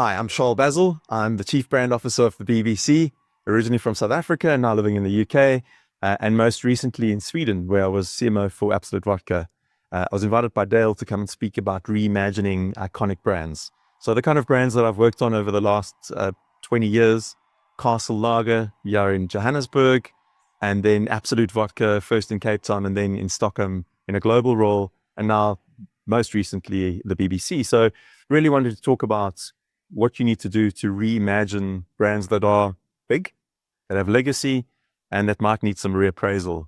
Hi, I'm Charl Bassil. I'm the Chief Brand Officer of the BBC, originally from South Africa and now living in the UK, and most recently in Sweden, where I was CMO for Absolute Vodka. I was invited by Dale to come and speak about reimagining iconic brands. So the kind of brands that I've worked on over the last 20 years, Castle Lager here in Johannesburg, and then Absolute Vodka, first in Cape Town and then in Stockholm in a global role, and now most recently the BBC. So really wanted to talk about what you need to do to reimagine brands that are big, that have legacy, and that might need some reappraisal.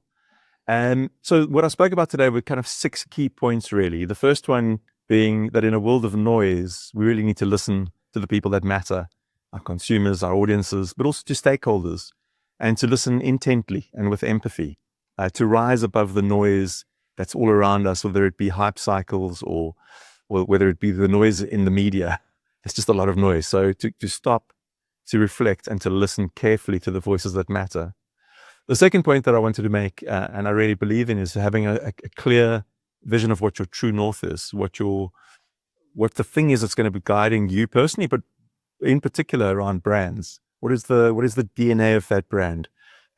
And so what I spoke about today were kind of 6 key points, really. The first one being that in a world of noise, we really need to listen to the people that matter, our consumers, our audiences, but also to stakeholders, and to listen intently and with empathy, to rise above the noise that's all around us, whether it be hype cycles or whether it be the noise in the media. It's just a lot of noise. So to stop, to reflect, and to listen carefully to the voices that matter. The second point that I wanted to make, and I really believe in, is having a clear vision of what your true north is, what the thing is that's going to be guiding you personally, but in particular around brands. What is the DNA of that brand?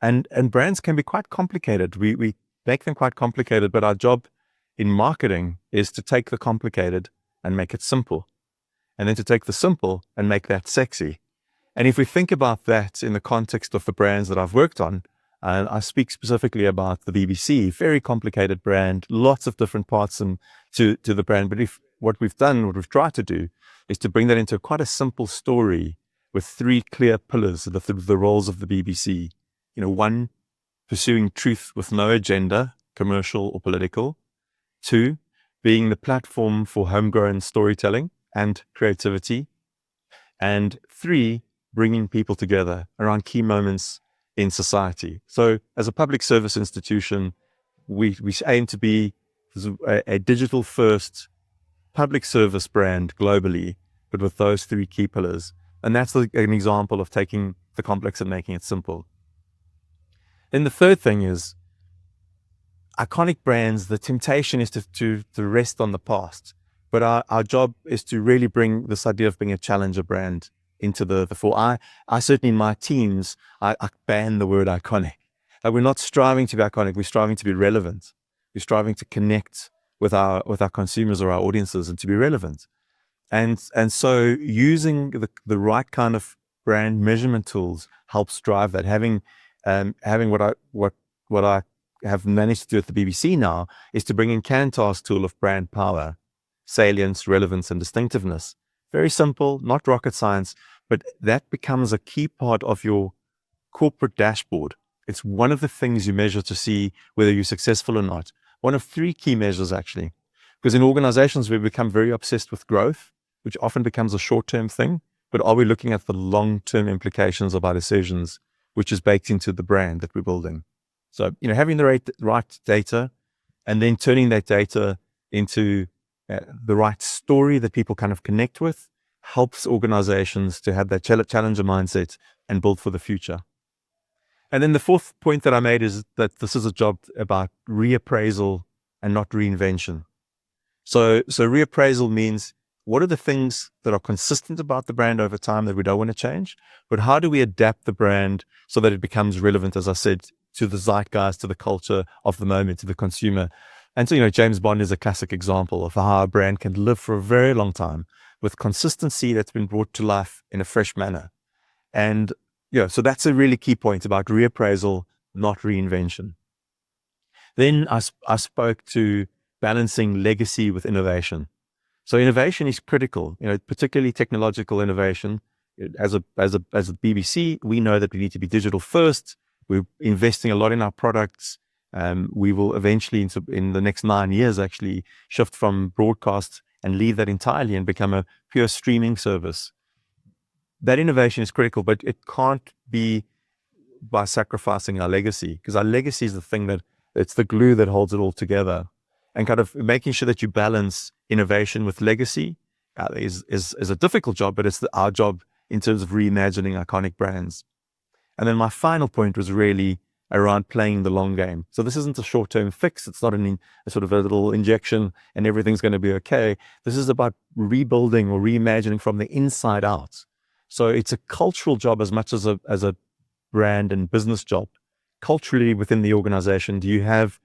And brands can be quite complicated. We make them quite complicated, but our job in marketing is to take the complicated and make it simple, and then to take the simple and make that sexy. And if we think about that in the context of the brands that I've worked on, and I speak specifically about the BBC, very complicated brand, lots of different parts to the brand. But what we've tried to do is to bring that into quite a simple story with 3 clear pillars, the roles of the BBC. 1, pursuing truth with no agenda, commercial or political. 2, being the platform for homegrown storytelling and creativity. And 3, bringing people together around key moments in society. So as a public service institution, we aim to be a digital first public service brand globally, but with those 3 key pillars. And that's an example of taking the complex and making it simple. Then the third thing is iconic brands. The temptation is to rest on the past, but our job is to really bring this idea of being a challenger brand into the fore. I certainly in my teams, I ban the word iconic. We're not striving to be iconic. We're striving to be relevant. We're striving to connect with our consumers or our audiences and to be relevant. And so using the right kind of brand measurement tools helps drive that. Having what I have managed to do at the BBC now is to bring in Kantar's tool of brand power, salience, relevance, and distinctiveness. Very simple, not rocket science, but that becomes a key part of your corporate dashboard. It's one of the things you measure to see whether you're successful or not. One of 3 key measures, actually. Because in organizations, we become very obsessed with growth, which often becomes a short-term thing. But are we looking at the long-term implications of our decisions, which is baked into the brand that we're building? So, having the right data and then turning that data into the right story that people kind of connect with helps organizations to have that challenger mindset and build for the future. And then the fourth point that I made is that this is a job about reappraisal and not reinvention. So reappraisal means, what are the things that are consistent about the brand over time that we don't want to change? But how do we adapt the brand so that it becomes relevant, as I said, to the zeitgeist, to the culture of the moment, to the consumer? And so, James Bond is a classic example of how a brand can live for a very long time with consistency that's been brought to life in a fresh manner. And, so that's a really key point about reappraisal, not reinvention. Then I spoke to balancing legacy with innovation. So innovation is critical, particularly technological innovation. As a BBC, we know that we need to be digital first. We're investing a lot in our products. We will eventually, in the next 9 years, actually shift from broadcast and leave that entirely and become a pure streaming service. That innovation is critical, but it can't be by sacrificing our legacy, because our legacy is the thing it's the glue that holds it all together. And kind of making sure that you balance innovation with legacy is a difficult job, but it's our job in terms of reimagining iconic brands. And then my final point was really around playing the long game. So this isn't a short-term fix. It's not a sort of a little injection and everything's going to be okay. This is about rebuilding or reimagining from the inside out. So it's a cultural job as much as a brand and business job. Culturally within the organization, do you have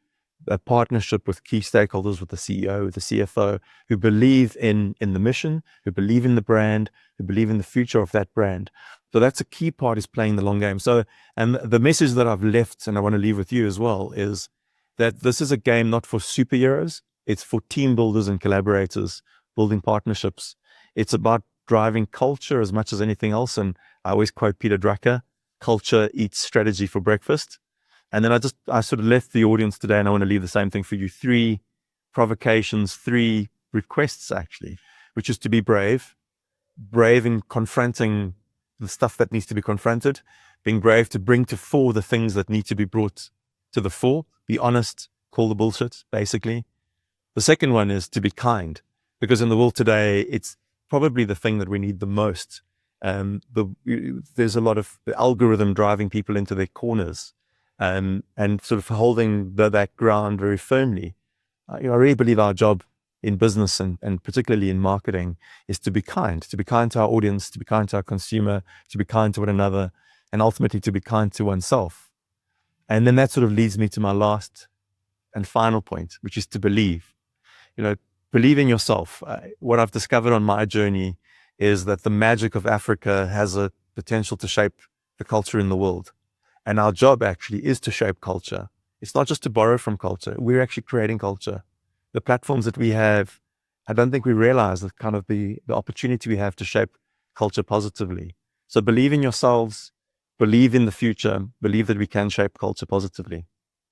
a partnership with key stakeholders, with the CEO, with the CFO, who believe in the mission, who believe in the brand, who believe in the future of that brand? So that's a key part, is playing the long game. So, and the message that I've left, and I want to leave with you as well, is that this is a game not for superheroes. It's for team builders and collaborators, building partnerships. It's about driving culture as much as anything else. And I always quote Peter Drucker, culture eats strategy for breakfast. And then I sort of left the audience today, and I want to leave the same thing for you. 3 provocations, 3 requests actually, which is to be brave in confronting the stuff that needs to be confronted, being brave to bring to fore the things that need to be brought to the fore, be honest, call the bullshit, basically. The second one is to be kind, because in the world today, it's probably the thing that we need the most. There's a lot of the algorithm driving people into their corners, and sort of holding that ground very firmly. I really believe our job in business and particularly in marketing is to be kind to our audience, to be kind to our consumer, to be kind to one another, and ultimately to be kind to oneself. And then that sort of leads me to my last and final point, which is to believe. Believe in yourself. What I've discovered on my journey is that the magic of Africa has a potential to shape the culture in the world. And our job actually is to shape culture. It's not just to borrow from culture. We're actually creating culture. The platforms that we have, I don't think we realize the kind of the opportunity we have to shape culture positively. So believe in yourselves, believe in the future, believe that we can shape culture positively.